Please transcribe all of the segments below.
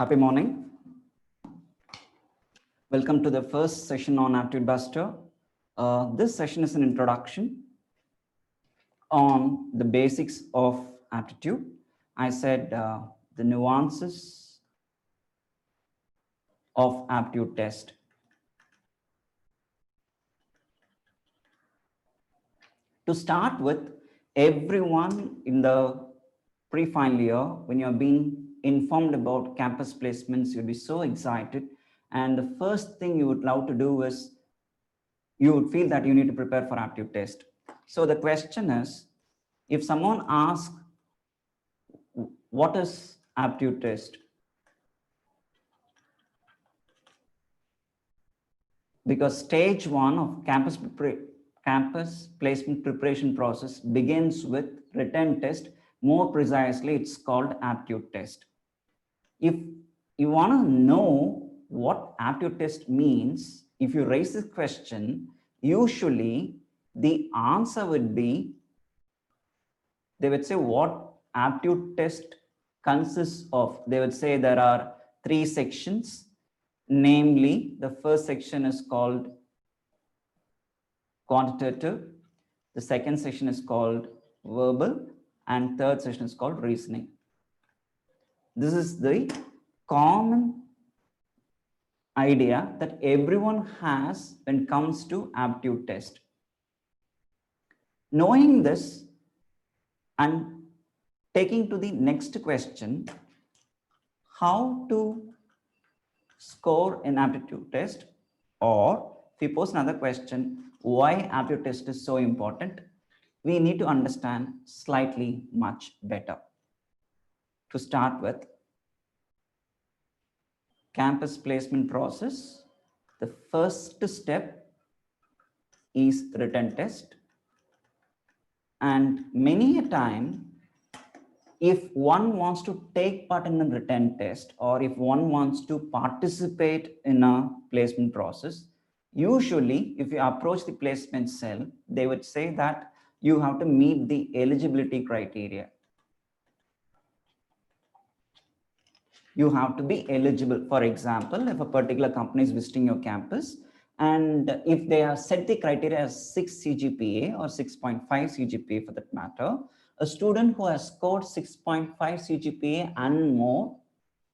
Happy morning. Welcome to the first session on Aptitude Buster. This session is an introduction on the basics of aptitude. I said the nuances of aptitude test. To start with, everyone in the pre-final year, when you're being informed about campus placements, you'll be so excited. And the first thing you would love to do is you would feel that you need to prepare for aptitude test. So the question is, if someone asks, what is aptitude test? Because stage one of campus placement preparation process begins with written test. More precisely, it's called aptitude test. If you want to know what aptitude test means, if you raise this question, usually the answer would be, they would say what aptitude test consists of. They would say there are 3 sections, namely the first section is called quantitative, the second section is called verbal, and third section is called reasoning. This is the common idea that everyone has when it comes to aptitude test. Knowing this and taking to the next question, how to score an aptitude test, or if we pose another question, why aptitude test is so important, we need to understand slightly much better. To start with, campus placement process, the first step is written test. And many a time, if one wants to take part in a written test, or if one wants to participate in a placement process, usually if you approach the placement cell, they would say that you have to meet the eligibility criteria. You have to be eligible. For example, if a particular company is visiting your campus, and if they have set the criteria as 6 CGPA or 6.5 CGPA for that matter, a student who has scored 6.5 CGPA and more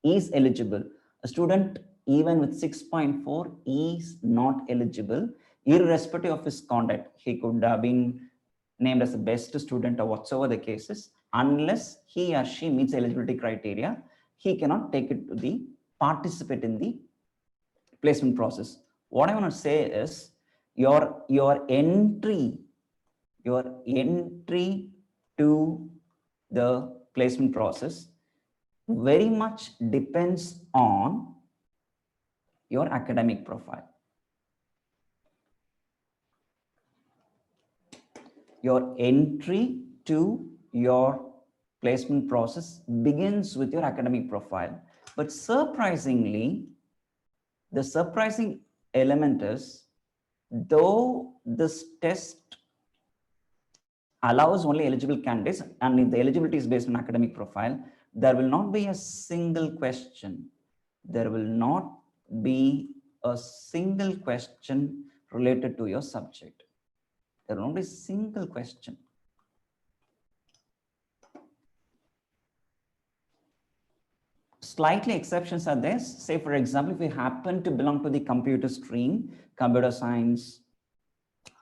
is eligible. A student even with 6.4 is not eligible, irrespective of his conduct. He could have been named as the best student or whatsoever the case is, unless he or she meets eligibility criteria, he cannot take it to the participate in the placement process. What I want to say is your entry to the placement process very much depends on your academic profile. Your entry to your placement process begins with your academic profile. But surprisingly, the surprising element is, though this test allows only eligible candidates, and if the eligibility is based on academic profile, there will not be a single question. There will not be a single question related to your subject. There will not be a single question. Slightly exceptions are there. Say, for example, if you happen to belong to the computer stream, computer science,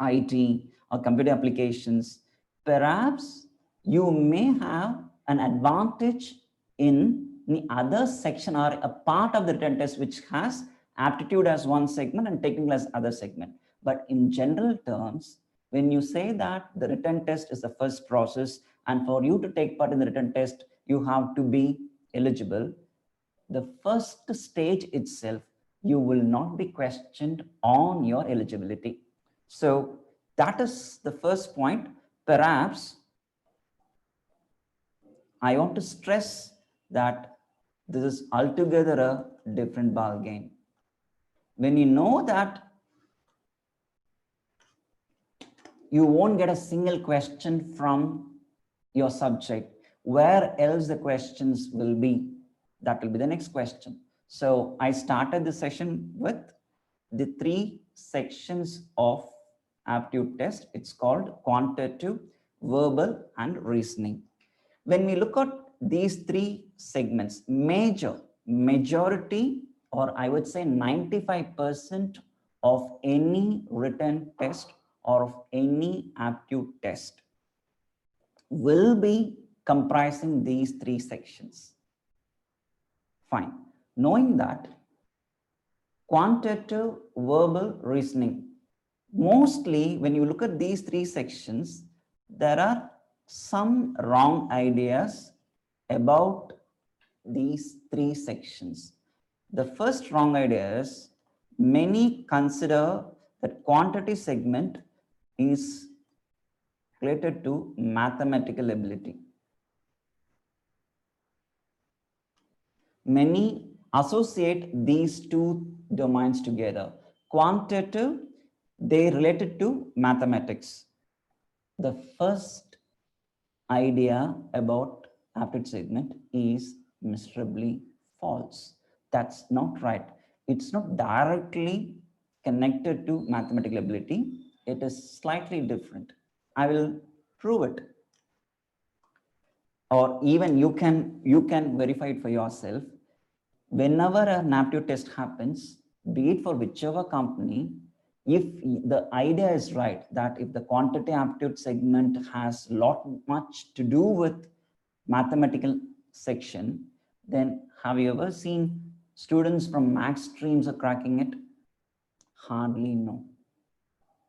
IT, or computer applications, perhaps you may have an advantage in the other section or a part of the written test which has aptitude as one segment and technical as other segment. But in general terms, when you say that the written test is the first process, and for you to take part in the written test, you have to be eligible, the first stage itself, you will not be questioned on your eligibility. So that is the first point. Perhaps I want to stress that this is altogether a different ball game. When you know that you won't get a single question from your subject, where else the questions will be? That will be the next question. So I started the session with the 3 sections of aptitude test. It's called quantitative, verbal, and reasoning. When we look at these 3 segments, majority, or I would say 95% of any written test or of any aptitude test will be comprising these 3 sections. Fine. Knowing that, quantitative, verbal, reasoning. Mostly, when you look at these 3 sections, there are some wrong ideas about these 3 sections. The first wrong idea is many consider that quantity segment is related to mathematical ability. Many associate these 2 domains together. Quantitative, they related to mathematics. The first idea about aptitude segment is miserably false. That's not right. It's not directly connected to mathematical ability. It is slightly different. I will prove it. Or even you can verify it for yourself. Whenever an aptitude test happens, be it for whichever company, if the idea is right that if the quantity aptitude segment has much to do with mathematical section, then have you ever seen students from math streams are cracking it? Hardly no.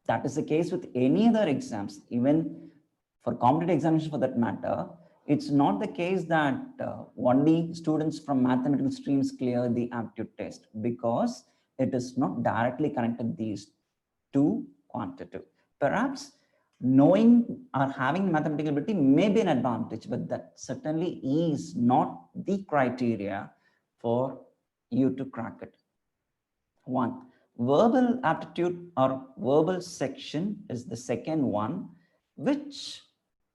That is the case with any other exams, even for competitive examinations for that matter. It's not the case that only students from mathematical streams clear the aptitude test, because it is not directly connected these two quantitative. Perhaps knowing or having mathematical ability may be an advantage, but that certainly is not the criteria for you to crack it. One, verbal aptitude or verbal section is the second one, which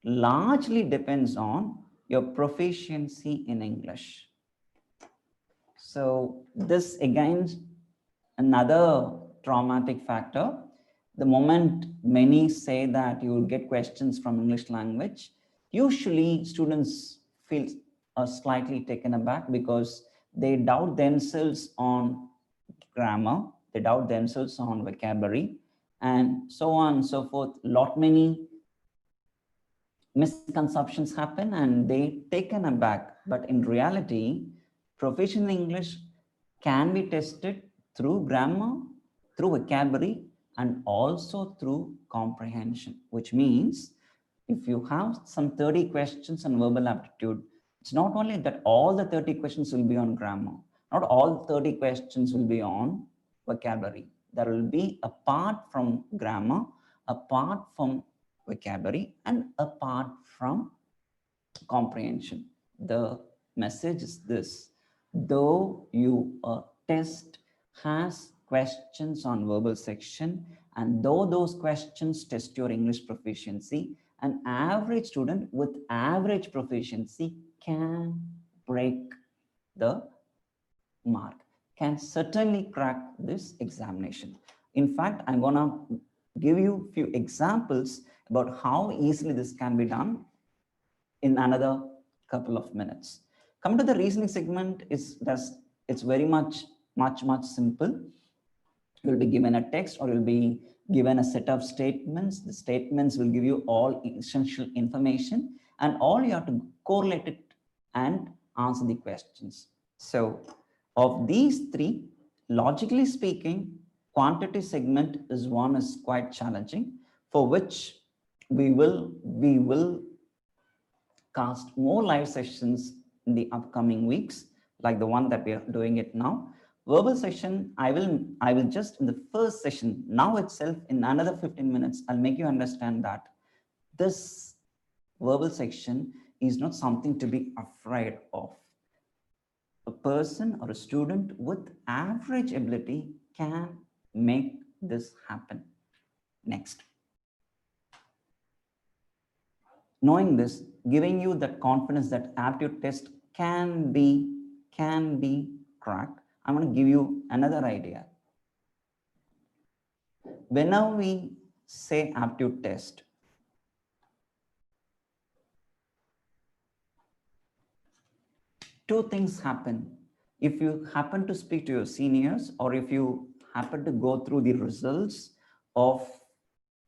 largely depends on your proficiency in English. So this again, another traumatic factor. The moment many say that you will get questions from English language, usually students feel slightly taken aback because they doubt themselves on grammar, they doubt themselves on vocabulary, and so on and so forth. Many misconceptions happen and they taken aback. But in reality, proficiency in English can be tested through grammar, through vocabulary, and also through comprehension, which means if you have some 30 questions on verbal aptitude, it's not only that all the 30 questions will be on grammar, not all 30 questions will be on vocabulary. There will be apart from grammar, apart from vocabulary, and apart from comprehension. The message is this: though your test has questions on verbal section, and though those questions test your English proficiency, an average student with average proficiency can break the mark, can certainly crack this examination. In fact, I'm gonna give you a few examples about how easily this can be done in another couple of minutes. Coming to the reasoning segment, it's very much simple. You'll be given a text or you'll be given a set of statements. The statements will give you all essential information, and all you have to correlate it and answer the questions. So of these 3, logically speaking, quantity segment is quite challenging, for which we will cast more live sessions in the upcoming weeks, like the one that we are doing it now. Verbal session, I will just in the first session now itself, in another 15 minutes, I'll make you understand that this verbal section is not something to be afraid of. A person or a student with average ability can make this happen. Next. Knowing this, giving you that confidence that aptitude test can be can be cracked. I'm going to give you another idea. Whenever we say aptitude test, two things happen. If you happen to speak to your seniors, or if you happen to go through the results of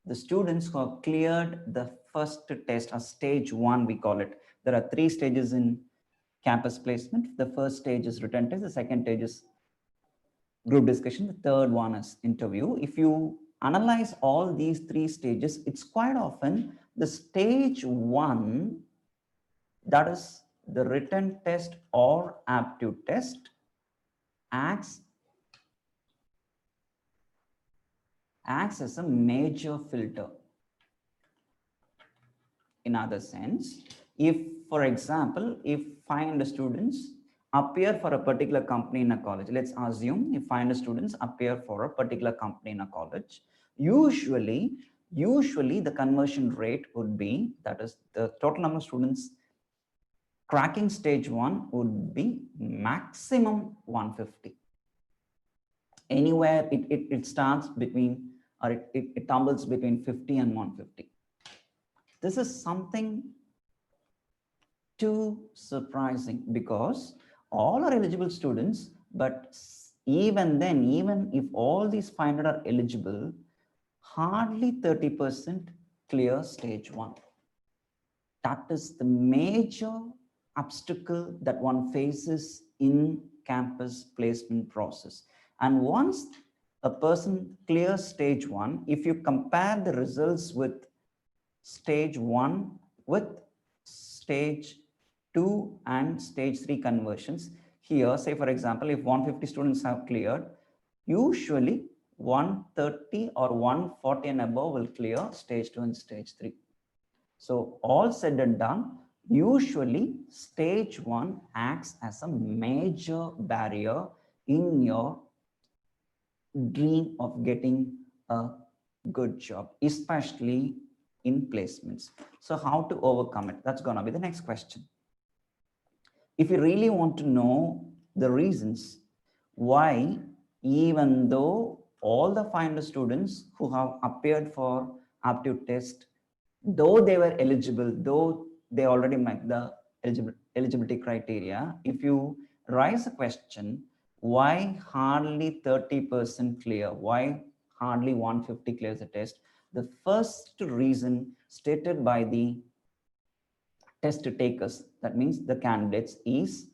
the students who have cleared the first test, or stage 1 we call it. There are 3 stages in campus placement. The first stage is written test, the second stage is group discussion, the third one is interview. If you analyze all these 3 stages, it's quite often the stage 1, that is the written test or aptitude test, acts as a major filter. In other sense, if, for example, if 500 students appear for a particular company in a college, let's assume if 500 students appear for a particular company in a college, usually the conversion rate would be, that is the total number of students cracking stage 1 would be maximum 150. Anywhere it starts between, or it tumbles between 50 and 150. This is something too surprising, because all are eligible students, but even then, even if all these 500 are eligible, hardly 30% clear stage 1. That is the major obstacle that one faces in campus placement process. And once a person clears stage 1, if you compare the results with stage 1 with stage 2 and stage 3 conversions, here, say for example, if 150 students have cleared, usually 130 or 140 and above will clear stage 2 and stage 3. So all said and done, usually stage 1 acts as a major barrier in your dream of getting a good job, especially in placements. So how to overcome it? That's going to be the next question. If you really want to know the reasons why, even though all the 500 students who have appeared for aptitude test, though they were eligible, though they already met the eligibility criteria, if you raise a question, why hardly 30% clear, why hardly 150 clears the test, the first reason stated by the test takers, that means the candidates, is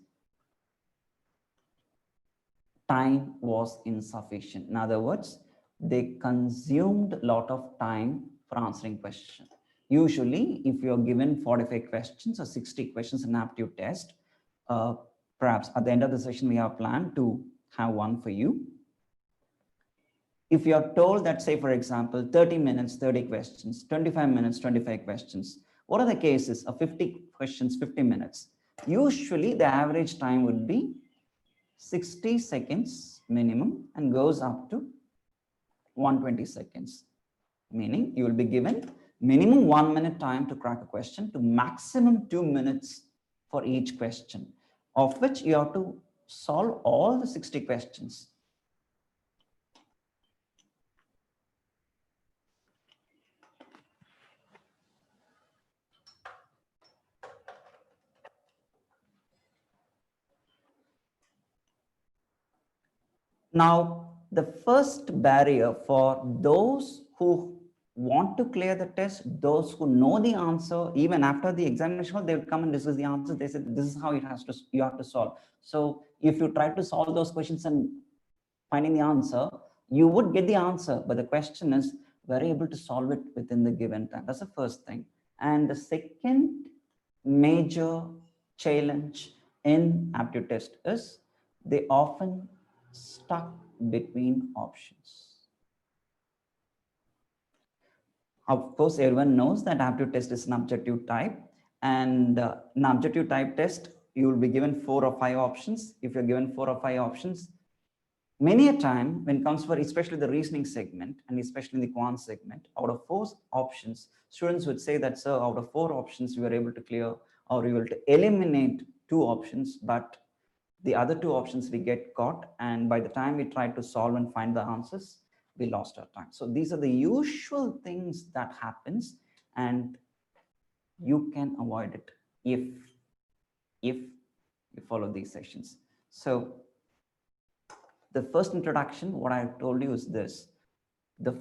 time was insufficient. In other words, they consumed a lot of time for answering questions. Usually, if you're given 45 questions or 60 questions in aptitude test, perhaps at the end of the session, we have planned to have one for you. If you're told that, say, for example, 30 minutes, 30 questions, 25 minutes, 25 questions, what are the cases of 50 questions, 50 minutes? Usually, the average time would be 60 seconds minimum and goes up to 120 seconds, meaning you will be given minimum 1 minute time to crack a question to maximum 2 minutes for each question, of which you have to solve all the 60 questions. Now, the first barrier for those who want to clear the test, those who know the answer, even after the examination, they will come and discuss the answer. They said, this is how you have to solve. So if you try to solve those questions and finding the answer, you would get the answer. But the question is, were you able to solve it within the given time? That's the first thing. And the second major challenge in aptitude test is they often stuck between options. Of course, everyone knows that aptitude test is an objective type, and an objective type test, you will be given 4 or 5 options. If you're given 4 or 5 options, many a time when it comes for especially the reasoning segment and especially the quant segment, out of 4 options, students would say that, sir, out of 4 options, we were able to clear, or we were able to eliminate 2 options, but The other two options we get caught, and by the time we try to solve and find the answers, we lost our time. So these are the usual things that happens, and you can avoid it if you follow these sessions. So the first introduction, what I told you is this: the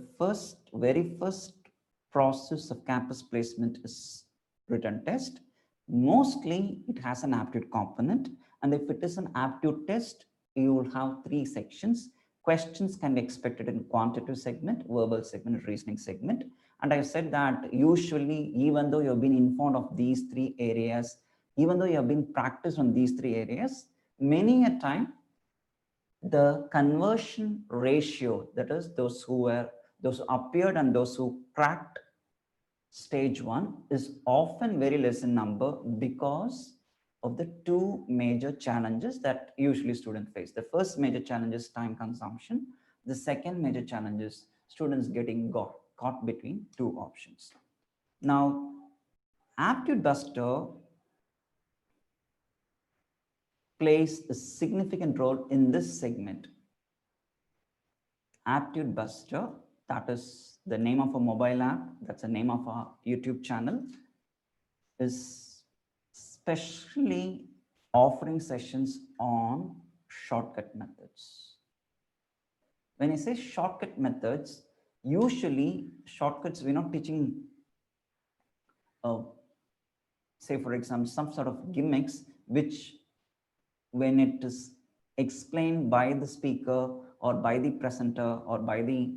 very first process of campus placement is written test. Mostly it has an aptitude component, and if it is an aptitude test, you will have 3 sections. Questions can be expected in quantitative segment, verbal segment, and reasoning segment. And I said that usually, even though you've been informed of these 3 areas, even though you have been practiced on these 3 areas, many a time the conversion ratio, that is those who appeared and those who cracked stage 1, is often very less in number because of the 2 major challenges that usually students face. The first major challenge is time consumption. The second major challenge is students getting caught between 2 options. Now, Aptitude Buster plays a significant role in this segment. Aptitude Buster, that is the name of a mobile app, that's the name of our YouTube channel, is specially offering sessions on shortcut methods. When I say shortcut methods, usually shortcuts, we're not teaching, say for example, some sort of gimmicks, which when it is explained by the speaker or by the presenter or by the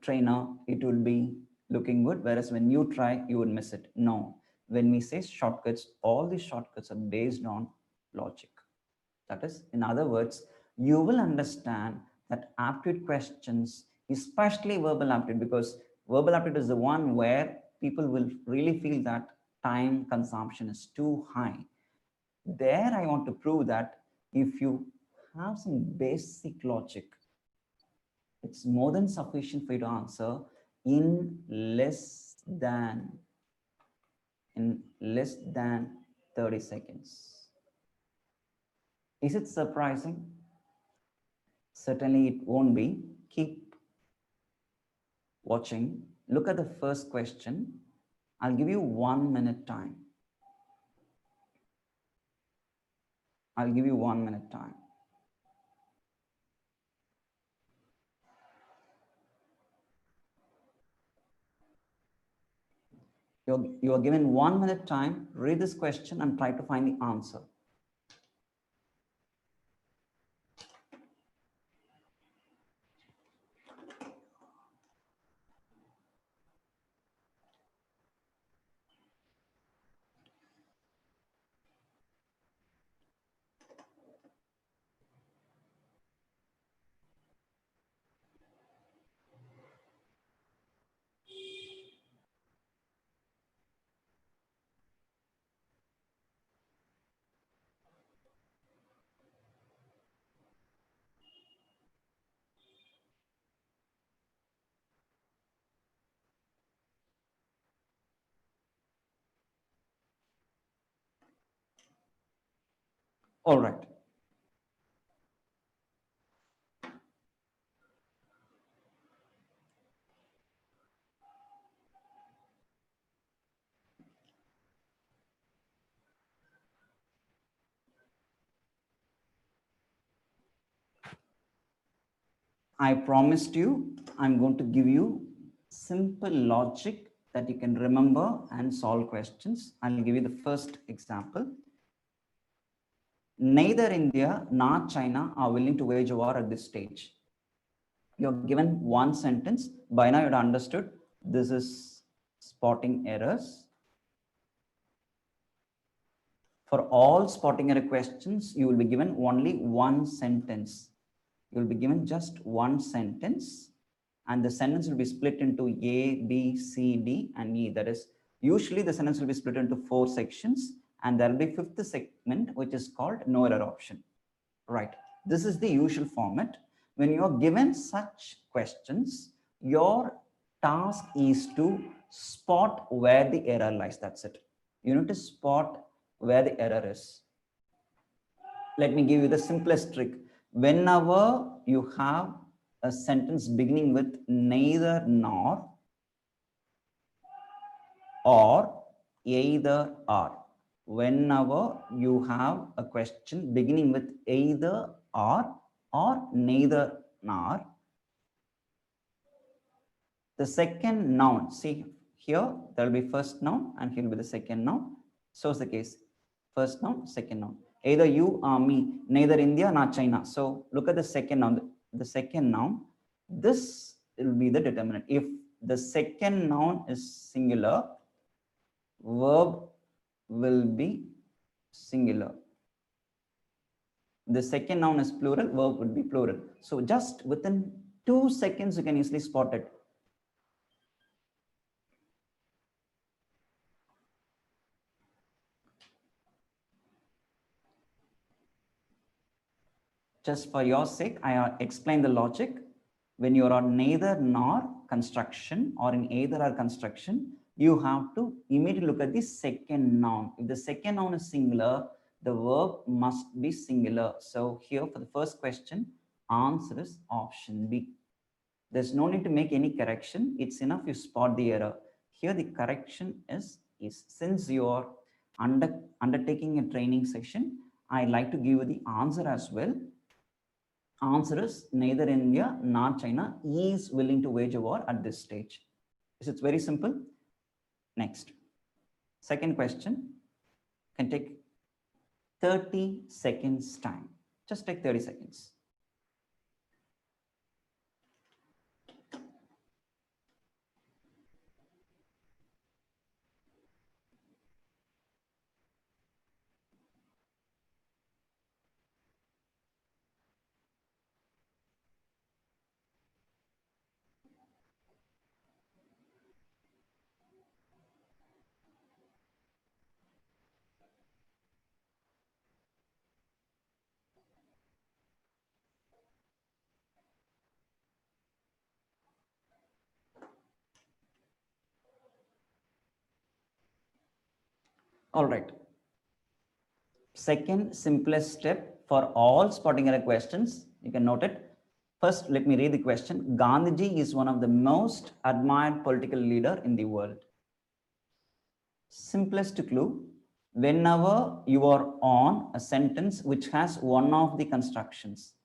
trainer, it will be looking good, whereas when you try, you would miss it. No, when we say shortcuts, all these shortcuts are based on logic. That is, in other words, you will understand that aptitude questions, especially verbal aptitude, because verbal aptitude is the one where people will really feel that time consumption is too high. There I want to prove that if you have some basic logic, it's more than sufficient for you to answer in less than 30 seconds. Is it surprising? Certainly it won't be. Keep watching. Look at the first question. I'll give you 1 minute time. I'll give you 1 minute time. You are given 1 minute time. Read this question and try to find the answer. All right. I promised you, I'm going to give you simple logic that you can remember and solve questions. I'll give you the first example. Neither India nor China are willing to wage a war at this stage. You're given one sentence. By now you've understood this is spotting errors. For all spotting error questions, you will be given only one sentence. You will be given just one sentence, and the sentence will be split into A, B, C, D, and E. That is, usually the sentence will be split into 4 sections, and there will be 5th segment, which is called no error option. Right. This is the usual format. When you are given such questions, your task is to spot where the error lies. That's it. You need to spot where the error is. Let me give you the simplest trick. Whenever you have a sentence beginning with neither nor or either or, whenever you have a question beginning with either or neither nor, the second noun, see here, there will be first noun and here will be the second noun. So is the case. First noun, second noun. Either you or me, neither India nor China. So look at the second noun. The second noun, this will be the determinant. If the second noun is singular, verb will be singular. The second noun is plural, verb would be plural. So just within 2 seconds, you can easily spot it. Just for your sake, I explain the logic. When you are on neither nor construction or in either or construction, you have to immediately look at the second noun. If the second noun is singular, the verb must be singular. So here for the first question, answer is option B. There's no need to make any correction. It's enough you spot the error. Here the correction is since you are undertaking a training session, I like to give you the answer as well. Answer is neither India nor China is willing to wage a war at this stage. It's very simple. Next. Second question can take 30 seconds time. Just take 30 seconds. All right. Second simplest step for all spotting error questions, you can note it. First, let me read the question. Gandhiji is one of the most admired political leader in the world. Simplest clue, whenever you are on a sentence which has one of the constructions,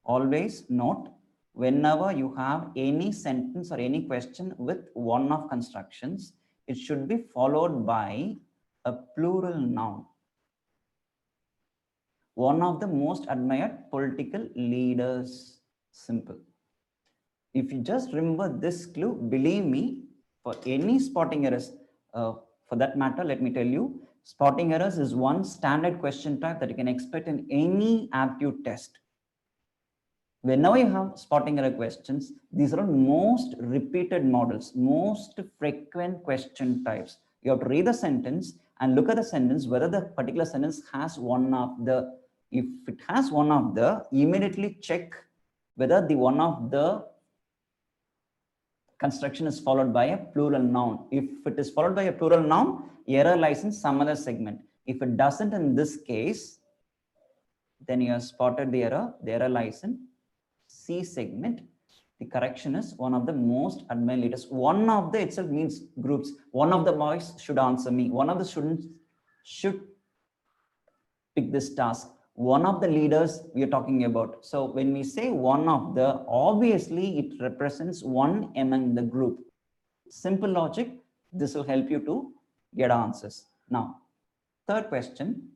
always note, whenever you have any sentence or any question with one of constructions, it should be followed by a plural noun. One of the most admired political leaders. Simple. If you just remember this clue, believe me, for any spotting errors, for that matter, let me tell you, spotting errors is one standard question type that you can expect in any aptitude test. Whenever you have spotting error questions, these are most repeated models, most frequent question types. You have to read the sentence and look at the sentence, whether the particular sentence has one of the, if it has one of the, immediately check whether the one of the construction is followed by a plural noun. If it is followed by a plural noun, error lies in some other segment. If it doesn't in this case, then you have spotted the error lies in C segment. The correction is one of the most admired leaders. One of the itself means groups. One of the boys should answer me. One of the students should pick this task. One of the leaders we are talking about. So when we say one of the, obviously it represents one among the group. Simple logic. This will help you to get answers. Now, third question.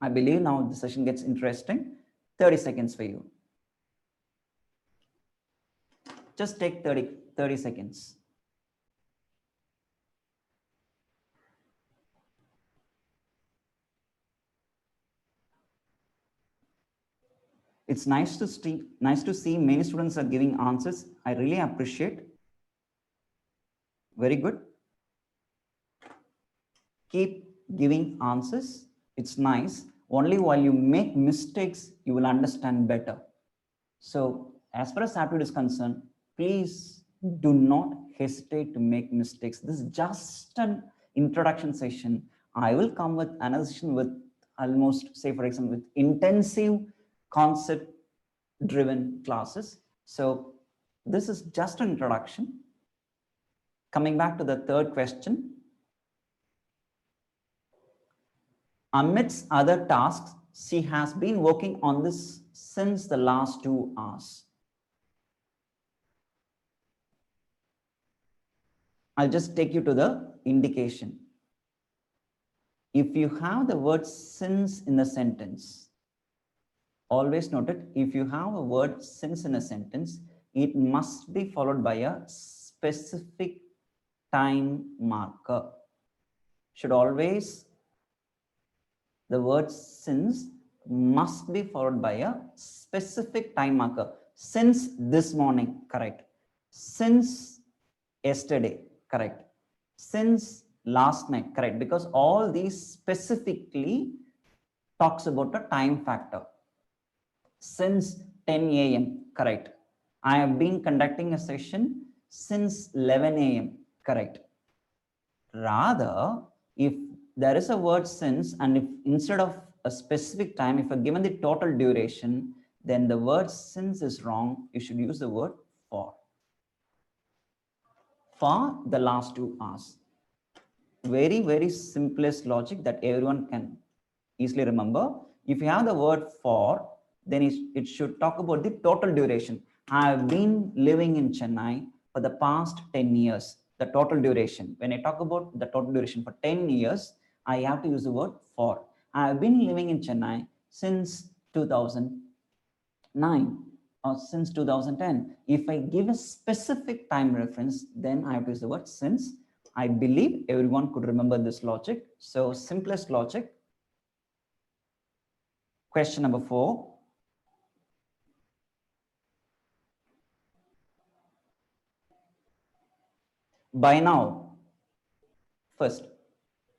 I believe now the session gets interesting. 30 seconds for you. Just take 30 seconds. It's nice to see many students are giving answers. I really appreciate. Very good. Keep giving answers. It's nice. Only while you make mistakes, you will understand better. So as far as aptitude is concerned, please do not hesitate to make mistakes. This is just an introduction session. I will come with another session with almost, say for example, with intensive concept driven classes. So this is just an introduction. Coming back to the third question. Amidst other tasks, she has been working on this since the last 2 hours. I'll just take you to the indication. If you have the word since in a sentence, always note it, if you have a word since in a sentence, it must be followed by a specific time marker. Should always, the word since must be followed by a specific time marker. Since this morning, correct. Since yesterday, correct. Since last night, correct. Because all these specifically talks about a time factor. Since 10 a.m., correct. I have been conducting a session since 11 a.m., correct. Rather, if there is a word since, and if instead of a specific time, if I given the total duration, then the word since is wrong. You should use the word for the last 2 hours. Very, very simplest logic that everyone can easily remember. If you have the word for, then it should talk about the total duration. I have been living in Chennai for the past 10 years. The total duration. When I talk about the total duration for 10 years, I have to use the word for. I have been living in Chennai since 2009 or since 2010. If I give a specific time reference, then I have to use the word since. I believe everyone could remember this logic. So simplest logic. Question number 4. By now, first,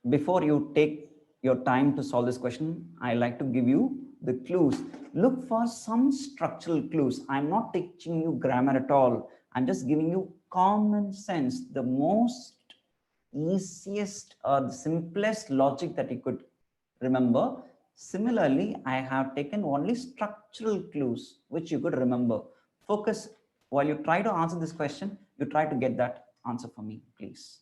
before you take your time to solve this question, I like to give you the clues. Look for some structural clues. I'm not teaching you grammar at all. I'm just giving you common sense, the most easiest or the simplest logic that you could remember. Similarly, I have taken only structural clues which you could remember. Focus while you try to answer this question, you try to get that answer for me, please.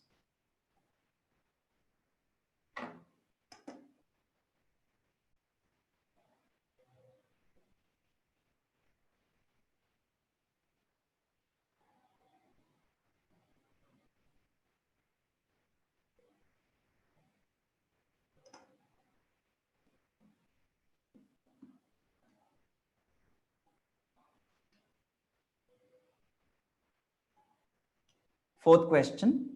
Fourth question.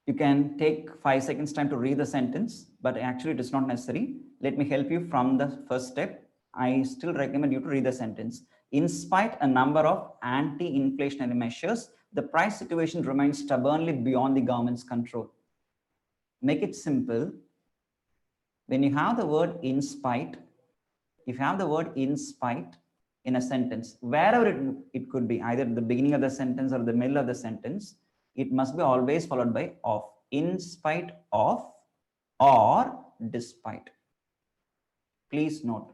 You can take 5 seconds time to read the sentence, but actually it is not necessary. Let me help you from the first step. I still recommend you to read the sentence. In spite a number of anti-inflationary measures, the price situation remains stubbornly beyond the government's control. Make it simple. When you have the word in spite, if you have the word in spite in a sentence, wherever it could be, either the beginning of the sentence or the middle of the sentence, it must be always followed by of. In spite of or despite. Please note.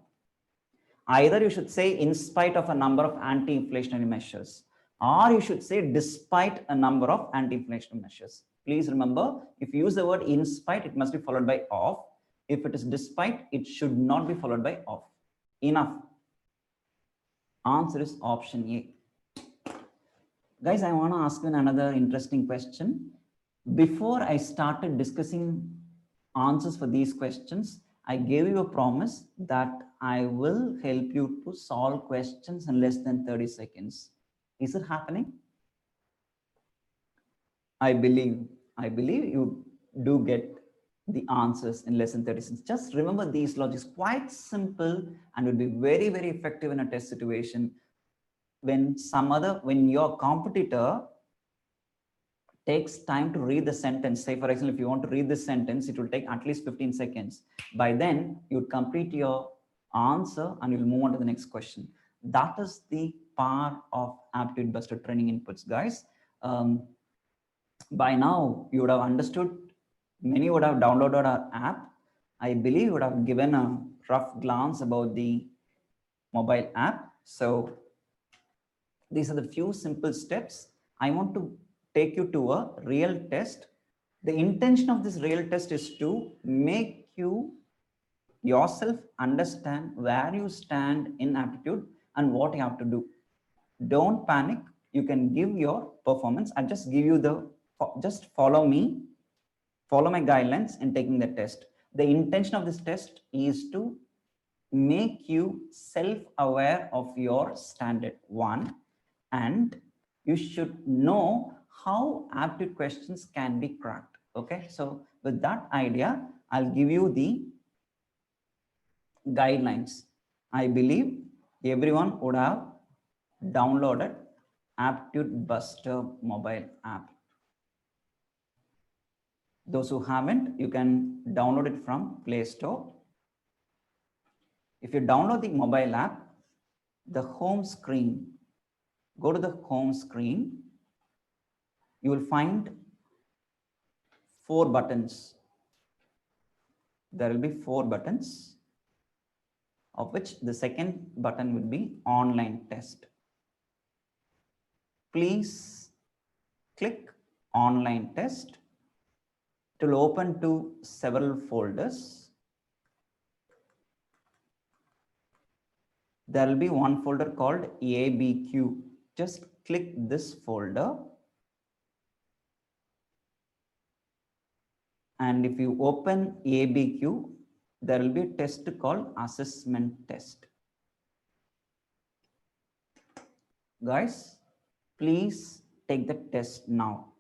Either you should say in spite of a number of anti-inflationary measures, or you should say despite a number of anti-inflationary measures. Please remember, if you use the word in spite, it must be followed by of. If it is despite, it should not be followed by of. Enough. Answer is option A. Guys, I want to ask you another interesting question. Before I started discussing answers for these questions, I gave you a promise that I will help you to solve questions in less than 30 seconds. Is it happening? I believe you do get the answers in less than 30 seconds. Just remember these logics, quite simple and will be very, very effective in a test situation. When your competitor takes time to read the sentence, say for example, if you want to read this sentence, it will take at least 15 seconds. By then, you would complete your answer and you'll move on to the next question. That is the power of Aptitude Buster training inputs, guys. By now, you would have understood, many would have downloaded our app. I believe you would have given a rough glance about the mobile app. So these are the few simple steps. I want to take you to a real test. The intention of this real test is to make you yourself understand where you stand in aptitude and what you have to do. Don't panic. You can give your performance. I'll just give you the, just follow me, follow my guidelines in taking the test. The intention of this test is to make you self-aware of your standard one, and you should know how aptitude questions can be cracked. Okay, so with that idea, I'll give you the guidelines. I believe everyone would have downloaded Aptitude Buster mobile app. Those who haven't, you can download it from Play Store. If you download the mobile app, the home screen, go to the home screen, you will find 4 buttons. There will be 4 buttons, of which the second button will be online test. Please click online test. It will open to several folders. There will be one folder called ABQ. Just click this folder. And if you open ABQ, there will be a test called assessment test. Guys, please take the test now.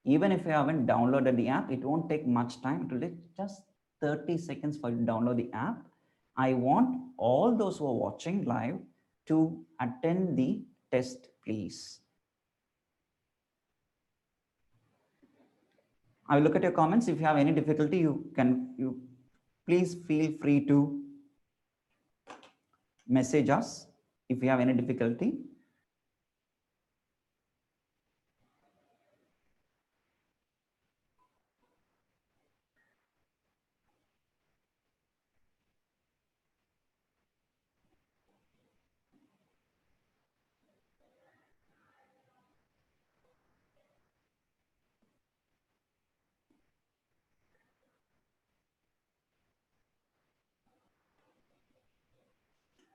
Even if you haven't downloaded the app, it won't take much time. It will take just 30 seconds for you to download the app. I want all those who are watching live to attend the test, please. I will look at your comments. If you have any difficulty, you please feel free to message us if you have any difficulty.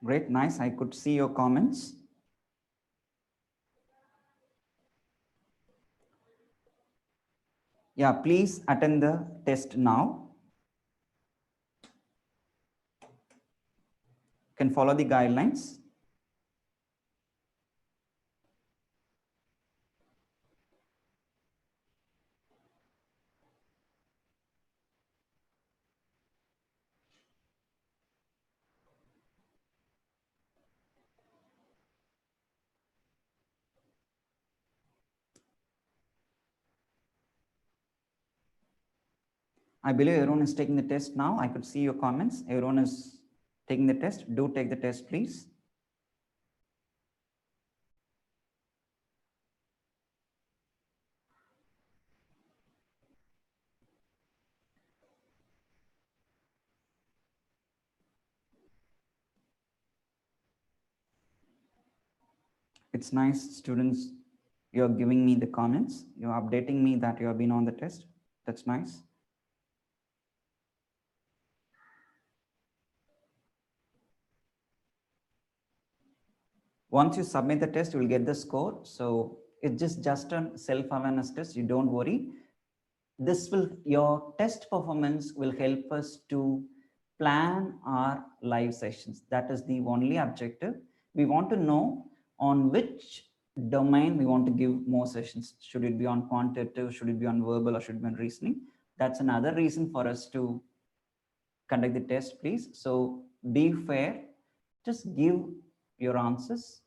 Great, nice. I could see your comments. Yeah, please attend the test now. You can follow the guidelines. I believe everyone is taking the test now. I could see your comments. Everyone is taking the test. Do take the test, please. It's nice, students. You're giving me the comments. You're updating me that you have been on the test. That's nice. Once you submit the test, you will get the score. So it's just a self-awareness test. You don't worry. Your test performance will help us to plan our live sessions. That is the only objective. We want to know on which domain we want to give more sessions. Should it be on quantitative? Should it be on verbal, or should it be on reasoning? That's another reason for us to conduct the test, please. So be fair. Just give your answers.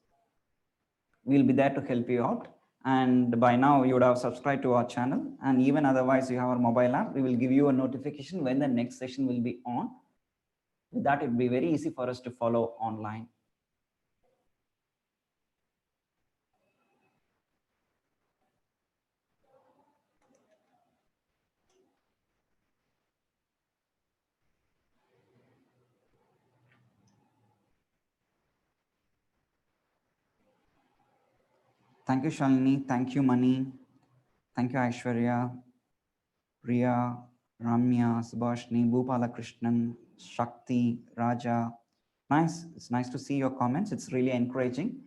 We'll be there to help you out. And by now you would have subscribed to our channel, and even otherwise you have our mobile app. We will give you a notification when the next session will be on. With that, it will be very easy for us to follow online. Thank you, Shalini. Thank you, Mani. Thank you, Aishwarya, Riya, Ramya, Subhashni, Bhupalakrishnan, Shakti, Raja. Nice. It's nice to see your comments. It's really encouraging.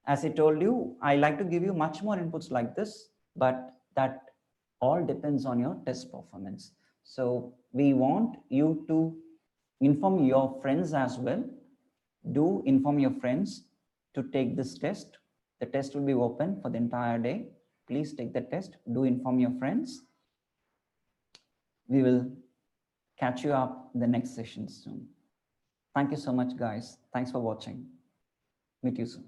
As I told you, I like to give you much more inputs like this, but that all depends on your test performance. So we want you to inform your friends as well. Do inform your friends to take this test. The test will be open for the entire day. Please take the test. Do inform your friends. We will catch you up in the next session soon. Thank you so much, guys. Thanks for watching. Meet you soon.